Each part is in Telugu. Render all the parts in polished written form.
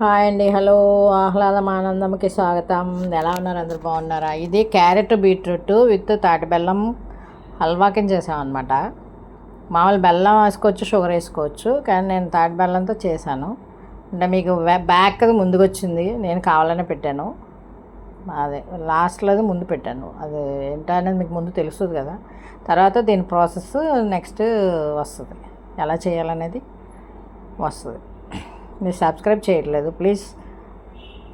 హాయ్ అండి, హలో. ఆహ్లాదం ఆనందంకి స్వాగతం. ఎలా ఉన్నారు? అందరు బాగున్నారా? ఇది క్యారెట్ బీట్రూట్ విత్ తాటి బెల్లం హల్వా కింద చేసామన్నమాట. మామూలు బెల్లం వేసుకోవచ్చు, షుగర్ వేసుకోవచ్చు, కానీ నేను తాటి బెల్లంతో చేశాను. అంటే మీకు బ్యాక్ అది ముందుకు వచ్చింది, నేను కావాలనే పెట్టాను. అదే లాస్ట్లో ముందు పెట్టాను. అది ఏంటో అనేది మీకు ముందు తెలుస్తుంది కదా. తర్వాత దీని ప్రాసెస్ నెక్స్ట్ వస్తుంది, ఎలా చేయాలనేది వస్తుంది. మీరు సబ్స్క్రైబ్ చేయట్లేదు, ప్లీజ్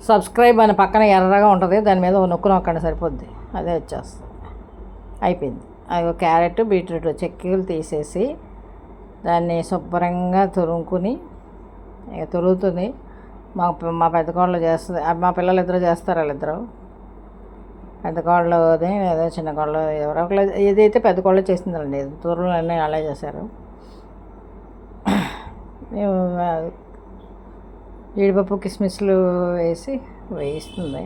సబ్స్క్రైబ్ అని పక్కన ఎర్రగా ఉంటుంది, దాని మీద నొక్కండి సరిపోద్ది, అదే వచ్చేస్తుంది. అయిపోయింది. అది క్యారెట్ బీట్రూట్ చెక్కీలు తీసేసి దాన్ని శుభ్రంగా తురుముకుని, ఇక తురుగుతుంది. మా పెద్ద కోళ్ళు చేస్తుంది, మా పిల్లలు ఇద్దరు చేస్తారు. వాళ్ళిద్దరు పెద్ద కోళ్ళది ఏదో చిన్న కోళ్ళు ఎవరో ఒకళ్ళు, ఏదైతే పెద్ద కోళ్ళు చేసిందండి. తురుములు అన్నీ అలా చేశారు. జీడిపప్పు కిస్మిస్లు వేయిస్తుంది.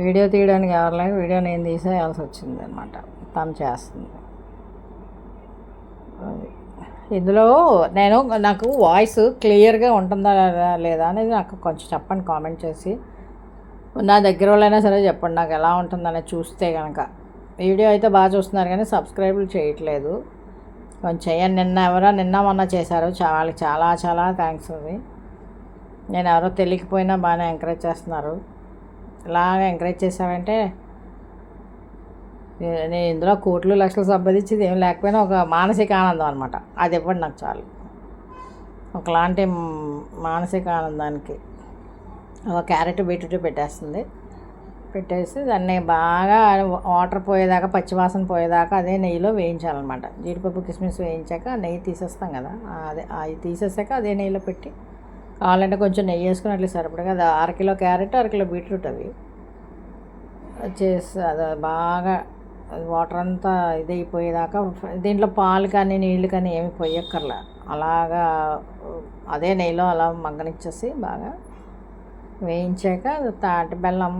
వీడియో తీయడానికి ఎవరిలాగా వీడియో నేను తీసేయాల్సి వచ్చింది అనమాట. తను చేస్తుంది. ఇందులో నాకు వాయిస్ క్లియర్గా ఉంటుందా లేదా అనేది నాకు కొంచెం చెప్పండి, కామెంట్ చేసి. నా దగ్గర వాళ్ళైనా సరే చెప్పండి నాకు ఎలా ఉంటుందనేది. చూస్తే కనుక వీడియో అయితే బాగా చూస్తున్నారు, కానీ సబ్స్క్రైబ్ చేయట్లేదు. కొంచెం చేయండి. నిన్న మొన్న చేశారు, వాళ్ళకి చాలా చాలా థ్యాంక్స్. అది నేను ఎవరో తెలియకపోయినా బాగానే ఎంకరేజ్ చేస్తున్నారు. ఇలాగ ఎంకరేజ్ చేశారంటే నేను ఇందులో కోట్లు లక్షలు సంపాదించేది ఏం లేకపోయినా ఒక మానసిక ఆనందం అనమాట. అది ఇవ్వండి నాకు చాలు. ఒకలాంటి మానసిక ఆనందానికి ఒక క్యారెట్ బీట్రూట్ పెట్టేసి దాన్ని బాగా వాటర్ పోయేదాకా, పచ్చివాసన పోయేదాకా అదే నెయ్యిలో వేయించాలన్నమాట. జీడిపప్పు కిస్మిస్ వేయించాక నెయ్యి తీసేస్తాం కదా, అవి తీసేసాక అదే నెయ్యిలో పెట్టి, కావాలంటే కొంచెం నెయ్యి వేసుకుని అట్లా సరిపడగా అది అరకిలో క్యారెట్, అరకిలో బీట్రూట్ అవి చేసి అది బాగా వాటర్ అంతా ఇదైపోయేదాకా. దీంట్లో పాలు కానీ నీళ్ళు కానీ ఏమి పోయక్కర్లా, అలాగా అదే నెయ్యిలో అలా మగ్గనిచ్చేసి బాగా వేయించాక తాటి బెల్లం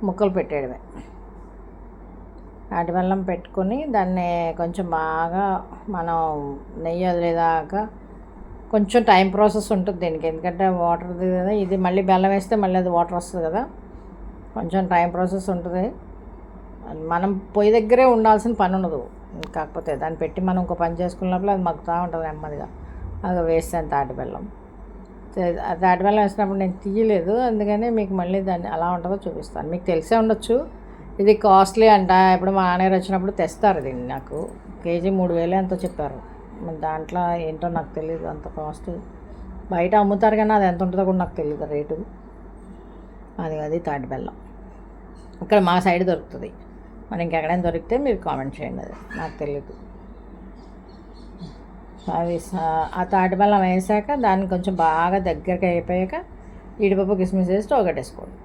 ముక్కలు పెట్టేయడమే. తాటి బెల్లం పెట్టుకొని దాన్ని కొంచెం బాగా మనం నెయ్యి వదిలేదాకా కొంచెం టైం ప్రాసెస్ ఉంటుంది దీనికి, ఎందుకంటే వాటర్ది కదా ఇది. మళ్ళీ బెల్లం వేస్తే మళ్ళీ అది వాటర్ వస్తుంది కదా, కొంచెం టైం ప్రాసెస్ ఉంటుంది. మనం పొయ్యి దగ్గరే ఉండాల్సిన పని ఉండదు. కాకపోతే దాన్ని పెట్టి మనం ఇంకో పని చేసుకున్నప్పుడు అది మగ్గుతూ ఉంటుంది నెమ్మదిగా. అది వేస్తాను తాటి బెల్లం వేసినప్పుడు నేను తీయలేదు, అందుకని మీకు మళ్ళీ దాన్ని ఎలా ఉంటుందో చూపిస్తాను. మీకు తెలిసే ఉండొచ్చు, ఇది కాస్ట్లీ అంట. ఇప్పుడు మా నాన్నగారు వచ్చినప్పుడు తెస్తారు దీన్ని. నాకు కేజీ 3,000 ఎంతో చెప్పారు. దాంట్లో ఏంటో నాకు తెలియదు, అంత కాస్ట్. బయట అమ్ముతారు కానీ అది ఎంత ఉంటుందో కూడా నాకు తెలియదు రేటు. అది తాటి బెల్లం ఇక్కడ మా సైడ్ దొరుకుతుంది. మరి ఇంకెక్కడైనా దొరికితే మీరు కామెంట్ చేయండి, అది నాకు తెలియదు. అది ఆ తాటి బెల్లం వేసాక దాన్ని కొంచెం బాగా దగ్గరికి అయిపోయాక జీడిపప్పు కిస్మిస్ వేసి ఒకటేసుకోండి.